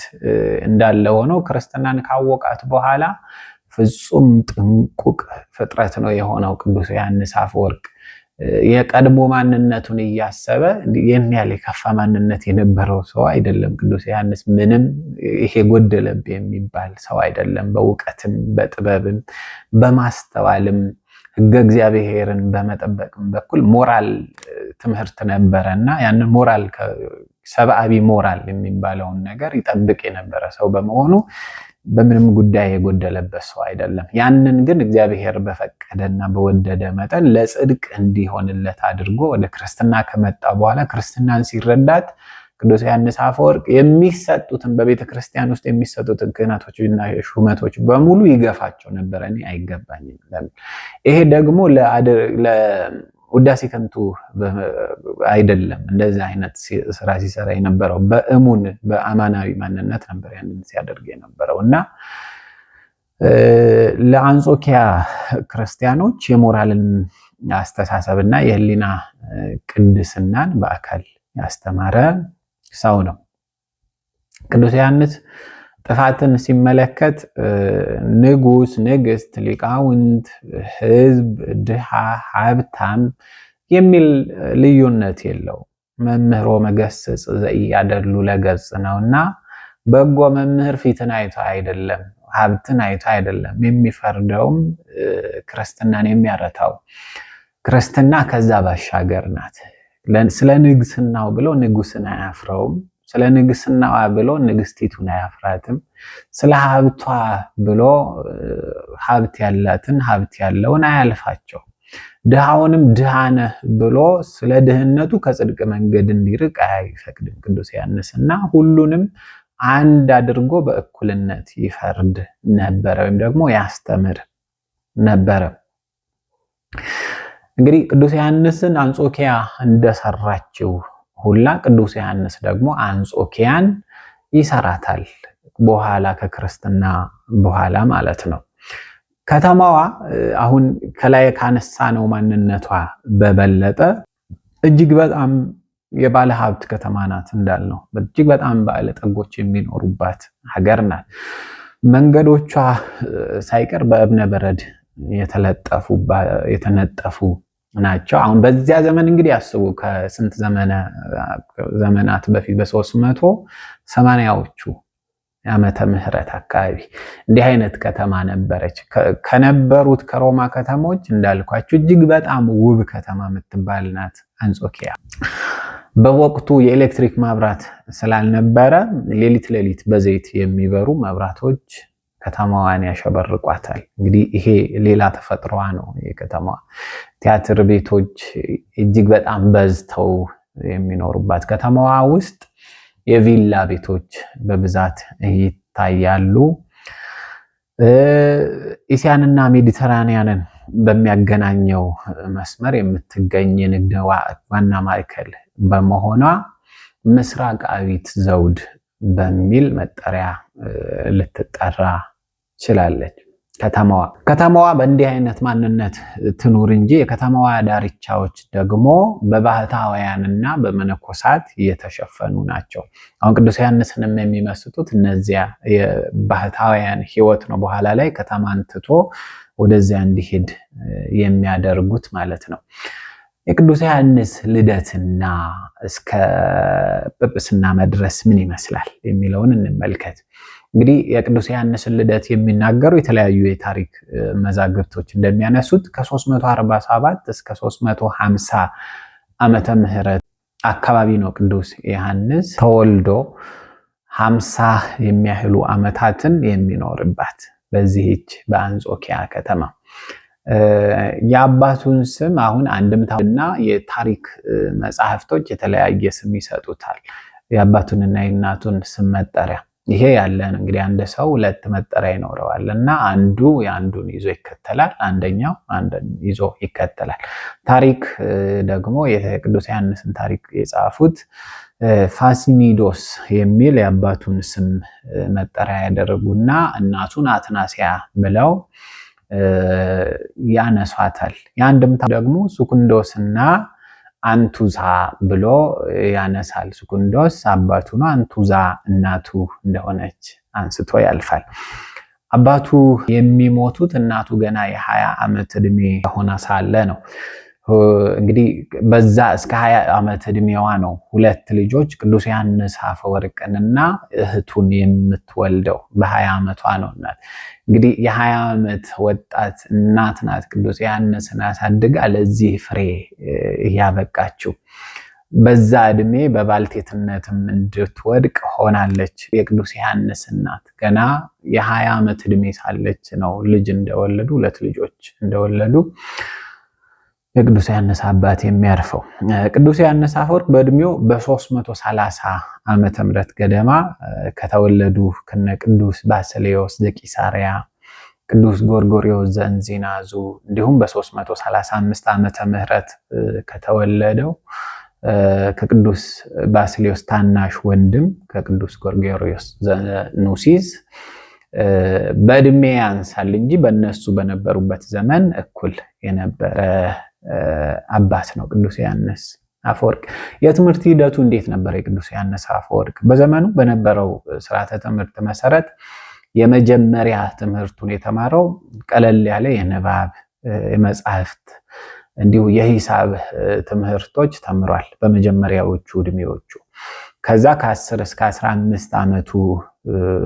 እንዳለ ሆኖ ክርስትናን ካወቃት በኋላ ፍጹም ጥንቁቅ ፍጥረት ነው የሆነው ቅዱስ ዮሐንስ አፈወርቅ። የቀድሞ ማንነቱን እያሰበ የሚያል የከፋ ማንነት የነበረው ሰው አይደለም ቅዱስ ዮሐንስ። ምንም ይሄ ጎደለብ የሚባል ሰው አይደለም። በእውቀትም በጥበብም በማስተዋልም ሕገ እግዚአብሔርን በመጠበቅም በኩል ሞራል ትምህርት ነበረና ያንን ሞራል ሰብአዊ ሞራል የሚባለውን ነገር ይጠብቅ የነበረ ሰው በመሆኑ በምንም ጉዳይ የጎደለበት ሰው አይደለም። ያንን ግን እግዚአብሔር በፈቀደና በወደደ መጠን ለጽድቅ እንዲሆንለት አድርጎ ወደ ክርስትና ከመጣ በኋላ ክርስትናን ሲረዳት ቅዱስ ዮሐንስ አፈወርቅ የሚሰጡትን በቤተ ክርስቲያን ውስጥ የሚሰጡትን ክህነቶችና ሹመቶች በሙሉ ይገፋቸው ነበር። እኔ አይገባኝም። ይሄ ደግሞ ውዳሴ ከንቱ አይደለም። እንደዚህ አይነት ስራ ሲሰራ የነበረው በእሙን በአማናዊ ማንነት ነበር ያንን ሲያደርግ የነበረው እና ለአንጾኪያ ክርስቲያኖች የሞራልን አስተሳሰብና የህሊና ቅድስናን በአካል ያስተማረ ሰው ነው። ቅዱስ ዮሐንስ ጥፋትን ሲመለከት ንጉስ፣ ንግስት፣ ሊቃውንት፣ ህዝብ፣ ድሃ፣ ሀብታም የሚል ልዩነት የለው። መምህሮ መገስጽ ዘኢያደሉ ለገጽ ነውና በጎ መምህር ፊትን አይቶ አይደለም፣ ሀብትን አይቶ አይደለም የሚፈርደውም ክርስትናን የሚያረታው። ክርስትና ከዛ ባሻገር ናት። ስለ ንግስናው ብሎ ንጉስን አያፍረውም። ስለ ንግስናዋ ብሎ ንግስቲቱን አያፍራትም። ስለ ሀብቷ ብሎ ሀብት ያላትን ሀብት ያለውን አያልፋቸው። ድሃውንም ድሃ ነህ ብሎ ስለ ድህነቱ ከጽድቅ መንገድ እንዲርቅ አይፈቅድም ቅዱስ ዮሐንስ እና ሁሉንም አንድ አድርጎ በእኩልነት ይፈርድ ነበረ ወይም ደግሞ ያስተምር ነበረ። እንግዲህ ቅዱስ ዮሐንስን አንጾኪያ እንደሰራችው ሁላ ቅዱስ ዮሐንስ ደግሞ አንጾኪያን ይሰራታል። በኋላ ከክርስትና በኋላ ማለት ነው። ከተማዋ አሁን ከላይ ካነሳ ነው ማንነቷ በበለጠ እጅግ በጣም የባለ ሀብት ከተማ ናት እንዳልነው። እጅግ በጣም ባለጠጎች የሚኖሩባት ሀገር ናት። መንገዶቿ ሳይቀር በእብነ በረድ የተነጠፉ ናቸው። አሁን በዚያ ዘመን እንግዲህ አስቡ ከስንት ዘመናት በፊት በ380ዎቹ ዓመተ ምህረት አካባቢ እንዲህ አይነት ከተማ ነበረች። ከነበሩት ከሮማ ከተሞች እንዳልኳችሁ እጅግ በጣም ውብ ከተማ የምትባል ናት አንጾኪያ። በወቅቱ የኤሌክትሪክ መብራት ስላልነበረ ሌሊት በዘይት የሚበሩ መብራቶች ከተማዋን ያሸበርቋታል። እንግዲህ ይሄ ሌላ ተፈጥሮዋ ነው የከተማዋ። ቲያትር ቤቶች እጅግ በጣም በዝተው የሚኖሩባት ከተማዋ ውስጥ የቪላ ቤቶች በብዛት ይታያሉ። እስያንና ሜዲተራኒያንን በሚያገናኘው መስመር የምትገኝ የንግድ ዋና ማዕከል በመሆኗ ምስራቃዊት ዘውድ በሚል መጠሪያ ልትጠራ ችላለች። ከተማዋ በእንዲህ አይነት ማንነት ትኑር እንጂ የከተማዋ ዳርቻዎች ደግሞ በባህታውያንና በመነኮሳት የተሸፈኑ ናቸው። አሁን ቅዱስ ዮሐንስንም የሚመስጡት እነዚያ የባህታውያን ሕይወት ነው። በኋላ ላይ ከተማን ትቶ ወደዚያ እንዲሄድ የሚያደርጉት ማለት ነው። የቅዱስ ዮሐንስ ልደትና እስከ ጵጵስና መድረስ ምን ይመስላል የሚለውን እንመልከት። እንግዲህ የቅዱስ ዮሐንስን ልደት የሚናገሩ የተለያዩ የታሪክ መዛግብቶች እንደሚያነሱት ከ347 እስከ 350 ዓመተ ምህረት አካባቢ ነው ቅዱስ ዮሐንስ ተወልዶ 50 የሚያህሉ ዓመታትን የሚኖርባት በዚህች በአንጾኪያ ከተማ። የአባቱን ስም አሁን አንድምታና የታሪክ መጽሐፍቶች የተለያየ ስም ይሰጡታል። የአባቱንና የእናቱን ስም መጠሪያ ይሄ ያለን እንግዲህ አንድ ሰው ሁለት መጠሪያ ይኖረዋል እና አንዱ የአንዱን ይዞ ይከተላል፣ አንደኛው አንዱን ይዞ ይከተላል። ታሪክ ደግሞ የቅዱስ ዮሐንስን ታሪክ የጻፉት ፋሲኒዶስ የሚል የአባቱን ስም መጠሪያ ያደረጉና እናቱን አትናሲያ ብለው ያነሷታል። የአንድምታ ደግሞ ሱኩንዶስና አንቱዛ ብሎ ያነሳል። ሱኩንዶስ አባቱ ነው፣ አንቱዛ እናቱ እንደሆነች አንስቶ ያልፋል። አባቱ የሚሞቱት እናቱ ገና የ20 ዓመት ዕድሜ ሆና ሳለ ነው። እንግዲህ በዛ እስከ 20 ዓመት ዕድሜዋ ነው ሁለት ልጆች ቅዱስ ዮሐንስ አፈወርቅንና እህቱን የምትወልደው። በ20 ዓመቷ ነው እናት። እንግዲህ የ20 ዓመት ወጣት እናት ናት ቅዱስ ዮሐንስን አሳድጋ ለዚህ ፍሬ ያበቃችው። በዛ ዕድሜ በባልቴትነትም እንድትወድቅ ሆናለች። የቅዱስ ዮሐንስ እናት ገና የ20 ዓመት ዕድሜ ሳለች ነው ልጅ እንደወለዱ፣ ሁለት ልጆች እንደወለዱ የቅዱስ ዮሐንስ አባት የሚያርፈው። ቅዱስ ዮሐንስ አፈወርቅ በእድሜው በ330 ዓመተ ምህረት ገደማ ከተወለዱ ከነ ቅዱስ ባስልዮስ ዘቂሳርያ፣ ቅዱስ ጎርጎርዮስ ዘእንዚናዙ እንዲሁም በ335 ዓመተ ምህረት ከተወለደው ከቅዱስ ባስልዮስ ታናሽ ወንድም ከቅዱስ ጎርጎርዮስ ዘኑሲዝ በእድሜ ያንሳል እንጂ በእነሱ በነበሩበት ዘመን እኩል የነበረ አባት ነው ቅዱስ ዮሐንስ አፈወርቅ። የትምህርት ሂደቱ እንዴት ነበር? የቅዱስ ዮሐንስ አፈወርቅ በዘመኑ በነበረው ስርዓተ ትምህርት መሰረት የመጀመሪያ ትምህርቱን የተማረው ቀለል ያለ የንባብ የመጻሕፍት እንዲሁ የሂሳብ ትምህርቶች ተምሯል በመጀመሪያዎቹ እድሜዎቹ። ከዛ ከ10 እስከ 15 ዓመቱ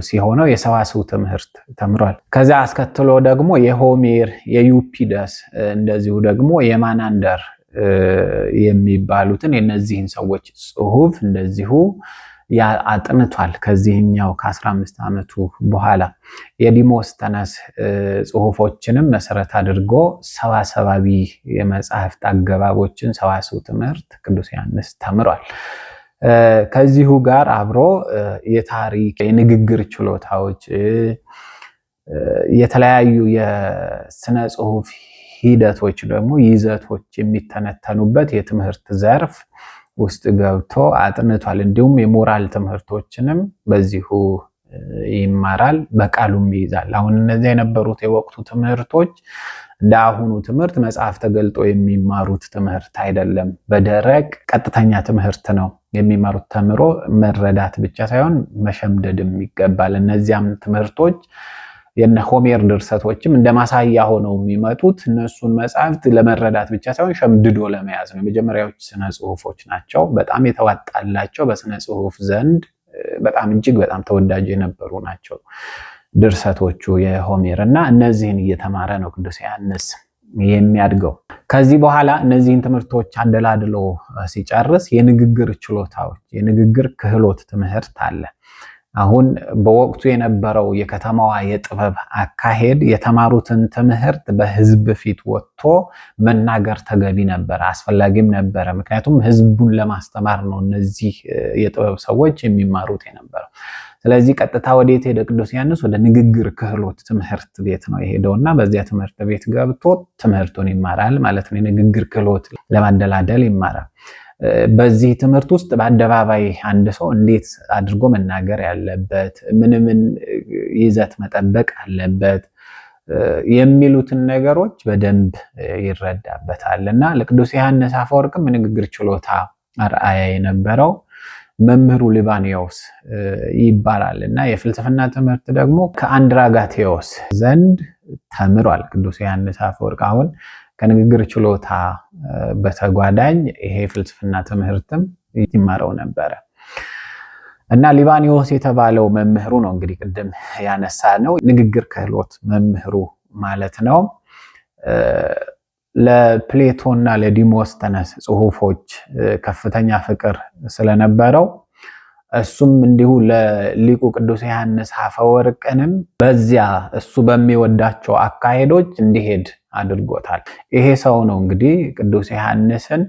ሲሆነው የሰዋስው ትምህርት ተምሯል። ከዛ አስከትሎ ደግሞ የሆሜር፣ የዩፒደስ እንደዚሁ ደግሞ የማናንደር የሚባሉትን የነዚህን ሰዎች ጽሑፍ እንደዚሁ አጥንቷል። ከዚህኛው ከ15 ዓመቱ በኋላ የዲሞስተነስ ጽሁፎችንም መሰረት አድርጎ ሰዋሰዋዊ የመጽሐፍት አገባቦችን ሰዋስው ትምህርት ቅዱስ ዮሐንስ ተምሯል። ከዚሁ ጋር አብሮ የታሪክ የንግግር ችሎታዎች የተለያዩ የስነ ጽሁፍ ሂደቶች ደግሞ ይዘቶች የሚተነተኑበት የትምህርት ዘርፍ ውስጥ ገብቶ አጥንቷል። እንዲሁም የሞራል ትምህርቶችንም በዚሁ ይማራል፣ በቃሉም ይይዛል። አሁን እነዚህ የነበሩት የወቅቱ ትምህርቶች እንደ አሁኑ ትምህርት መጽሐፍ ተገልጦ የሚማሩት ትምህርት አይደለም። በደረቅ ቀጥተኛ ትምህርት ነው የሚማሩት። ተምሮ መረዳት ብቻ ሳይሆን መሸምደድም ይገባል። እነዚያም ትምህርቶች የነ ሆሜር ድርሰቶችም እንደ ማሳያ ሆነው የሚመጡት እነሱን መጽሐፍት ለመረዳት ብቻ ሳይሆን ሸምድዶ ለመያዝ ነው። የመጀመሪያዎቹ ስነ ጽሁፎች ናቸው። በጣም የተዋጣላቸው በስነ ጽሁፍ ዘንድ በጣም እጅግ በጣም ተወዳጅ የነበሩ ናቸው ድርሰቶቹ የሆሜር እና እነዚህን እየተማረ ነው ቅዱስ ዮሐንስ የሚያድገው። ከዚህ በኋላ እነዚህን ትምህርቶች አደላድሎ ሲጨርስ የንግግር ችሎታዎች የንግግር ክህሎት ትምህርት አለ። አሁን በወቅቱ የነበረው የከተማዋ የጥበብ አካሄድ የተማሩትን ትምህርት በህዝብ ፊት ወጥቶ መናገር ተገቢ ነበር፣ አስፈላጊም ነበረ። ምክንያቱም ህዝቡን ለማስተማር ነው እነዚህ የጥበብ ሰዎች የሚማሩት የነበረው። ስለዚህ ቀጥታ ወዴት ሄደ ቅዱስ ዮሐንስ? ወደ ንግግር ክህሎት ትምህርት ቤት ነው የሄደውና በዚያ ትምህርት ቤት ገብቶ ትምህርቱን ይማራል ማለት ነው። የንግግር ክህሎት ለማደላደል ይማራል። በዚህ ትምህርት ውስጥ በአደባባይ አንድ ሰው እንዴት አድርጎ መናገር ያለበት፣ ምን ይዘት መጠበቅ አለበት የሚሉትን ነገሮች በደንብ ይረዳበታል እና ለቅዱስ ዮሐንስ አፈወርቅም ንግግር ችሎታ አርአያ የነበረው መምህሩ ሊባኒዮስ ይባላል እና የፍልስፍና ትምህርት ደግሞ ከአንድራጋቴዎስ ዘንድ ተምሯል ቅዱስ ዮሐንስ አፈወርቅ። አሁን ከንግግር ችሎታ በተጓዳኝ ይሄ ፍልስፍና ትምህርትም ይማረው ነበረ እና ሊባኒዮስ የተባለው መምህሩ ነው እንግዲህ ቅድም ያነሳ ነው ንግግር ክህሎት መምህሩ ማለት ነው። ለፕሌቶና ለዲሞስተነስ ጽሁፎች ከፍተኛ ፍቅር ስለነበረው እሱም እንዲሁ ለሊቁ ቅዱስ ዮሐንስ አፈወርቅንም በዚያ እሱ በሚወዳቸው አካሄዶች እንዲሄድ አድርጎታል። ይሄ ሰው ነው እንግዲህ ቅዱስ ዮሐንስን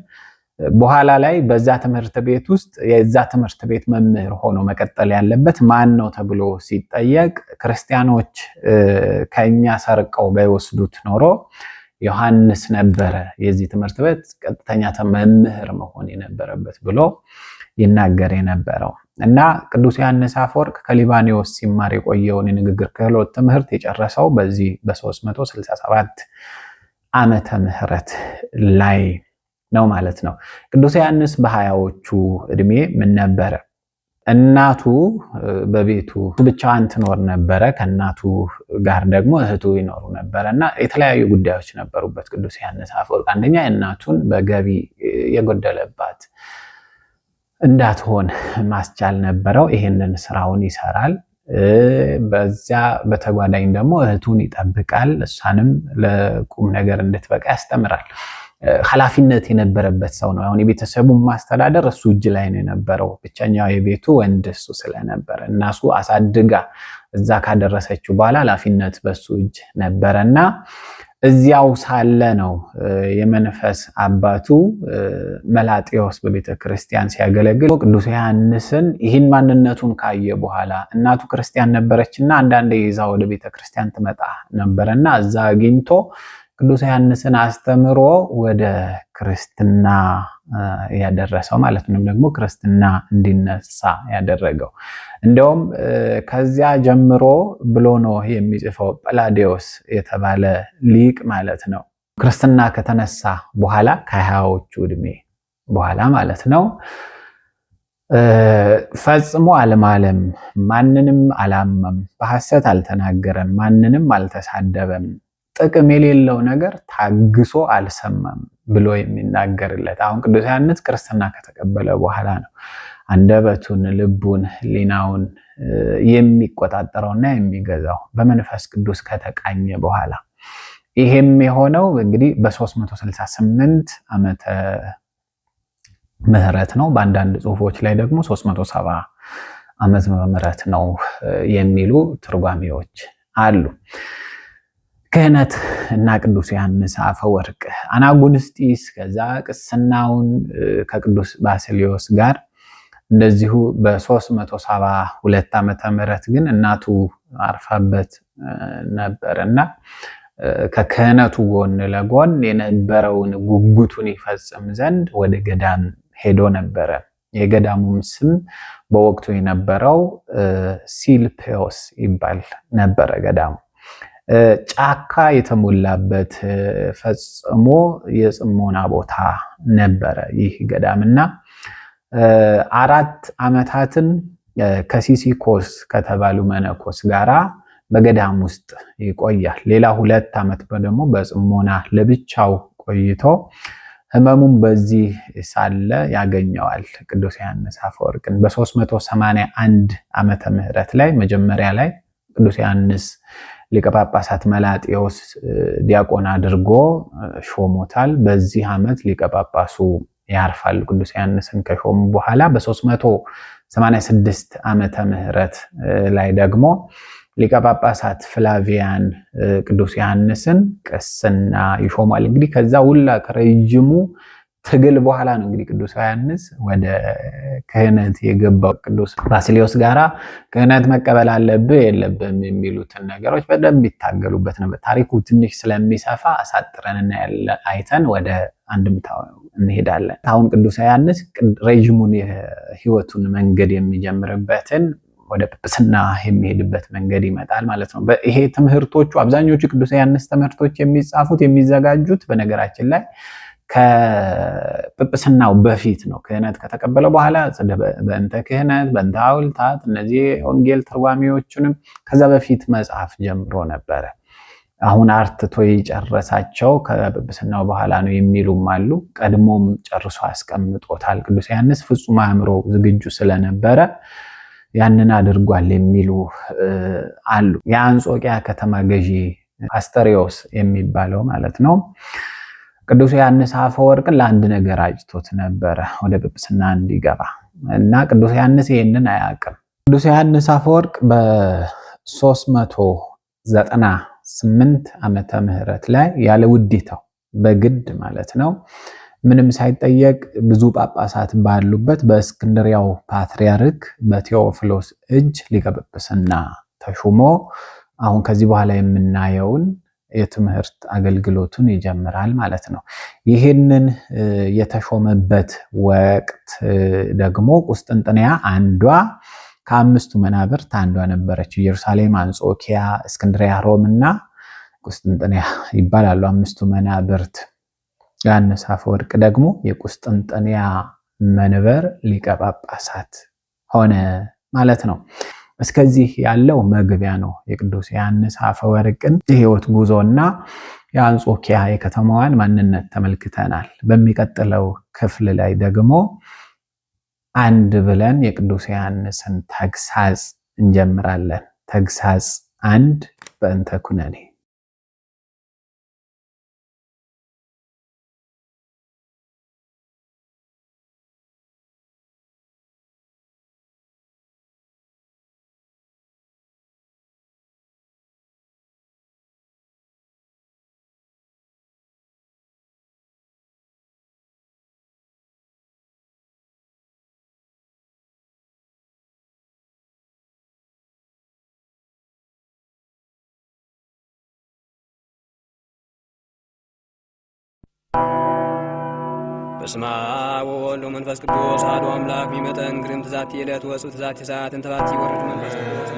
በኋላ ላይ በዛ ትምህርት ቤት ውስጥ የዛ ትምህርት ቤት መምህር ሆኖ መቀጠል ያለበት ማን ነው ተብሎ ሲጠየቅ ክርስቲያኖች ከኛ ሰርቀው ባይወስዱት ኖሮ ዮሐንስ ነበረ የዚህ ትምህርት ቤት ቀጥተኛ መምህር መሆን የነበረበት ብሎ ይናገር የነበረው እና ቅዱስ ዮሐንስ አፈወርቅ ከሊባኒዮስ ሲማር የቆየውን የንግግር ክህሎት ትምህርት የጨረሰው በዚህ በ367 ዓመተ ምህረት ላይ ነው ማለት ነው። ቅዱስ ዮሐንስ በሃያዎቹ እድሜ ምን ነበረ? እናቱ በቤቱ ብቻዋን ትኖር ነበረ። ከእናቱ ጋር ደግሞ እህቱ ይኖሩ ነበረ እና የተለያዩ ጉዳዮች ነበሩበት ቅዱስ ዮሐንስ አፈወርቅ። አንደኛ እናቱን በገቢ የጎደለባት እንዳትሆን ማስቻል ነበረው። ይሄንን ስራውን ይሰራል። በዚያ በተጓዳኝ ደግሞ እህቱን ይጠብቃል። እሷንም ለቁም ነገር እንድትበቃ ያስተምራል። ኃላፊነት የነበረበት ሰው ነው። አሁን የቤተሰቡን ማስተዳደር እሱ እጅ ላይ ነው የነበረው። ብቸኛው የቤቱ ወንድ እሱ ስለነበረ እናሱ አሳድጋ እዛ ካደረሰችው በኋላ ኃላፊነት በሱ እጅ ነበረና እዚያው ሳለ ነው የመንፈስ አባቱ መላጤዎስ በቤተ ክርስቲያን ሲያገለግል ቅዱስ ዮሐንስን ይህን ማንነቱን ካየ በኋላ እናቱ ክርስቲያን ነበረችና አንዳንዴ ይዛ ወደ ቤተ ክርስቲያን ትመጣ ነበረና እዛ አግኝቶ ቅዱስ ዮሐንስን አስተምሮ ወደ ክርስትና ያደረሰው ማለት ነው። ደግሞ ክርስትና እንዲነሳ ያደረገው እንደውም ከዚያ ጀምሮ ብሎ ነው የሚጽፈው ጰላዲዮስ የተባለ ሊቅ ማለት ነው። ክርስትና ከተነሳ በኋላ ከሃያዎቹ እድሜ በኋላ ማለት ነው ፈጽሞ አልማለም፣ ማንንም አላመም፣ በሐሰት አልተናገረም፣ ማንንም አልተሳደበም፣ ጥቅም የሌለው ነገር ታግሶ አልሰማም ብሎ የሚናገርለት አሁን ቅዱስ ዮሐንስ ክርስትና ከተቀበለ በኋላ ነው አንደበቱን፣ ልቡን፣ ሕሊናውን የሚቆጣጠረውና የሚገዛው በመንፈስ ቅዱስ ከተቃኘ በኋላ። ይሄም የሆነው እንግዲህ በ368 ዓመተ ምህረት ነው። በአንዳንድ ጽሁፎች ላይ ደግሞ 370 ዓመተ ምህረት ነው የሚሉ ትርጓሜዎች አሉ። ክህነት እና ቅዱስ ዮሐንስ አፈወርቅ አናጉንስጢስ ከዛ ቅስናውን ከቅዱስ ባስልዮስ ጋር እንደዚሁ በ372 ዓመተ ምህረት ግን እናቱ አርፋበት ነበርና ከክህነቱ ጎን ለጎን የነበረውን ጉጉቱን ይፈጽም ዘንድ ወደ ገዳም ሄዶ ነበረ። የገዳሙም ስም በወቅቱ የነበረው ሲልፔዎስ ይባል ነበረ። ገዳሙ ጫካ የተሞላበት ፈጽሞ የጽሞና ቦታ ነበረ ይህ ገዳምና 4 ዓመታትን ከሲሲኮስ ከተባሉ መነኮስ ጋራ በገዳም ውስጥ ይቆያል። ሌላ 2 ዓመት ደግሞ በጽሞና ለብቻው ቆይቶ ህመሙን በዚህ ሳለ ያገኘዋል። ቅዱስ ዮሐንስ አፈወርቅን በ381 ዓመተ ምህረት ላይ መጀመሪያ ላይ ቅዱስ ዮሐንስ ሊቀ ጳጳሳት መላጤዎስ ዲያቆን አድርጎ ሾሞታል። በዚህ ዓመት ሊቀ ጳጳሱ ያርፋል። ቅዱስ ዮሐንስን ከሾሙ በኋላ በ386 ዓመተ ምህረት ላይ ደግሞ ሊቀ ጳጳሳት ፍላቪያን ቅዱስ ዮሐንስን ቅስና ይሾማል። እንግዲህ ከዛ ሁላ ከረጅሙ ትግል በኋላ ነው እንግዲህ ቅዱስ ዮሐንስ ወደ ክህነት የገባው። ቅዱስ ባስልዮስ ጋራ ክህነት መቀበል አለብህ የለብህም የሚሉትን ነገሮች በደንብ ይታገሉበት ነበር። ታሪኩ ትንሽ ስለሚሰፋ አሳጥረን አይተን ወደ አንድምታው እንሄዳለን። አሁን ቅዱስ ዮሐንስ ረጅሙን የህይወቱን መንገድ የሚጀምርበትን ወደ ጵጵስና የሚሄድበት መንገድ ይመጣል ማለት ነው። ይሄ ትምህርቶቹ አብዛኞቹ ቅዱስ ዮሐንስ ትምህርቶች የሚጻፉት የሚዘጋጁት በነገራችን ላይ ከጵጵስናው በፊት ነው። ክህነት ከተቀበለ በኋላ በእንተ ክህነት፣ በእንተ ሐውልታት እነዚህ ወንጌል ትርጓሜዎቹንም ከዛ በፊት መጽሐፍ ጀምሮ ነበረ። አሁን አርትቶ የጨረሳቸው ከጵጵስናው በኋላ ነው የሚሉም አሉ። ቀድሞም ጨርሶ አስቀምጦታል። ቅዱስ ዮሐንስ ፍጹም አእምሮ ዝግጁ ስለነበረ ያንን አድርጓል የሚሉ አሉ። የአንጾኪያ ከተማ ገዢ አስተሪዮስ የሚባለው ማለት ነው ቅዱስ ዮሐንስ አፈወርቅን ለአንድ ነገር አጭቶት ነበረ ወደ ጵጵስና እንዲገባ እና ቅዱስ ዮሐንስ ይህንን አያውቅም። ቅዱስ ዮሐንስ አፈወርቅ በ398 ዓመተ ምህረት ላይ ያለ ውዴታው በግድ ማለት ነው ምንም ሳይጠየቅ ብዙ ጳጳሳት ባሉበት በእስክንድሪያው ፓትርያርክ በቴዎፍሎስ እጅ ሊቀ ጵጵስና ተሹሞ አሁን ከዚህ በኋላ የምናየውን የትምህርት አገልግሎቱን ይጀምራል ማለት ነው። ይህንን የተሾመበት ወቅት ደግሞ ቁስጥንጥንያ አንዷ ከ5ቱ መናብርት አንዷ ነበረች። ኢየሩሳሌም፣ አንጾኪያ፣ እስክንድሪያ፣ ሮም እና ቁስጥንጥንያ ይባላሉ 5ቱ መናብርት። ዮሐንስ አፈወርቅ ደግሞ የቁስጥንጥንያ መንበር ሊቀ ጳጳሳት ሆነ ማለት ነው። እስከዚህ ያለው መግቢያ ነው። የቅዱስ ዮሐንስ አፈወርቅን የህይወት ጉዞና የአንጾኪያ የከተማዋን ማንነት ተመልክተናል። በሚቀጥለው ክፍል ላይ ደግሞ አንድ ብለን የቅዱስ ዮሐንስን ተግሳጽ እንጀምራለን። ተግሳጽ 1 በእንተ ኩነኔ። በስመ አብ ወወልድ ወመንፈስ ቅዱስ አሐዱ አምላክ ቢመጠን ግርም ትዛቲ ዕለት ወጽኡ ትዛቲ ሰዓት እንተባቲ ወረድ መንፈስ ቅዱስ